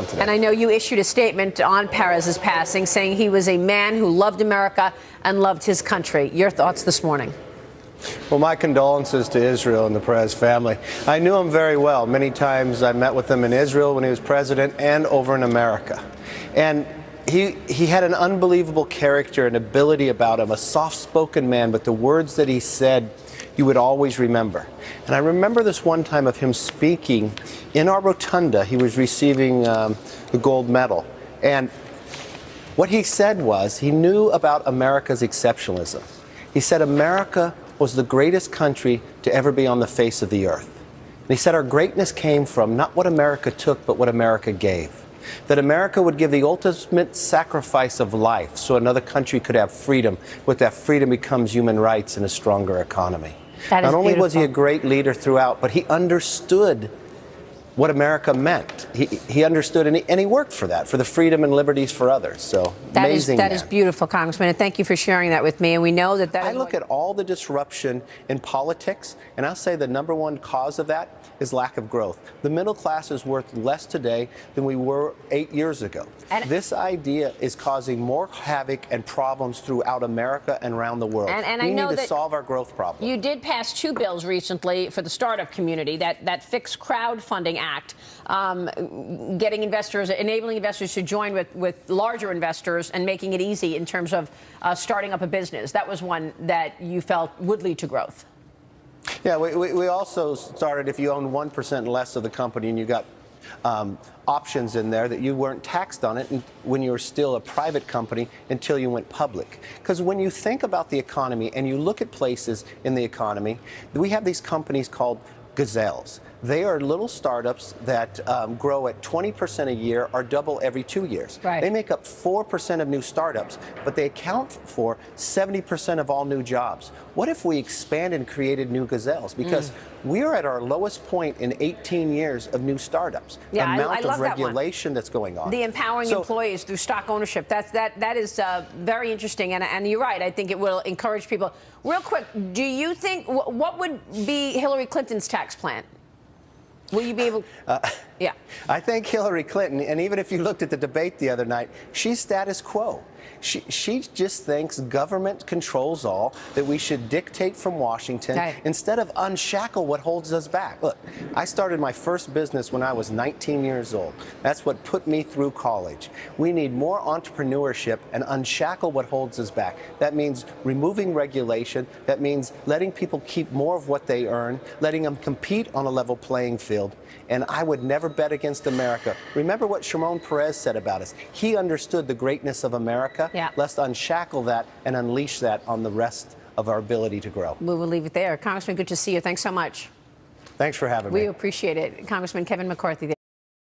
today. And I know you issued a statement on Peres' passing saying he was a man who loved America and loved his country. Your thoughts this morning? Well, my condolences to Israel and the Peres family. I knew him very well. Many times I met with him in Israel when he was president and over in America. And he had an unbelievable character and ability about him, a soft-spoken man, but the words that he said you would always remember. And I remember this one time of him speaking in our rotunda. He was receiving the gold medal. And what he said was he knew about America's exceptionalism. He said America was the greatest country to ever be on the face of the earth. And he said our greatness came from not what America took, but what America gave. That America would give the ultimate sacrifice of life so another country could have freedom. With that freedom becomes human rights and a stronger economy. Not only was he a great leader throughout, but he understood what America meant. He understood, and he worked for that, for the freedom and liberties for others. So amazing. That is beautiful, Congressman, and thank you for sharing that with me. And we know that I look at all the disruption in politics, and I'll say the number one cause of that is lack of growth. The middle class is worth less today than we were 8 years ago. And this idea is causing more havoc and problems throughout America and around the world. And we I know need to that solve our growth problem. You did pass 2 bills recently for the startup community, that fixed crowdfunding act, getting investors, enabling investors to join with larger investors and making it easy in terms of starting up a business. That was one that you felt would lead to growth. Yeah, we also started, if you own 1% less of the company and you got options in there, that you weren't taxed on it when you were still a private company until you went public. Because when you think about the economy and you look at places in the economy, we have these companies called gazelles. They are little startups that grow at 20% a year or double every 2 years. Right. They make up 4% of new startups, but they account for 70% of all new jobs. What if we expanded and created new gazelles? Because we're at our lowest point in 18 years of new startups. Yeah, the amount I of regulation that's going on. The empowering employees through stock ownership. That is very interesting, and you're right. I think it will encourage people. Real quick, do you think what would be Hillary Clinton's tax plan? Will you be able? Yeah. I think Hillary Clinton, and even if you looked at the debate the other night, she's status quo. She just thinks government controls all, that we should dictate from Washington instead of unshackle what holds us back. Look, I started my first business when I was 19 years old. That's what put me through college. We need more entrepreneurship and unshackle what holds us back. That means removing regulation. That means letting people keep more of what they earn, letting them compete on a level playing field. And I would never bet against America. Remember what Shimon Peres said about us. He understood the greatness of America. Yeah. Let's unshackle that and unleash that on the rest of our ability to grow. We will leave it there. Congressman, good to see you. Thanks so much. Thanks for having me. We appreciate it. Congressman Kevin McCarthy.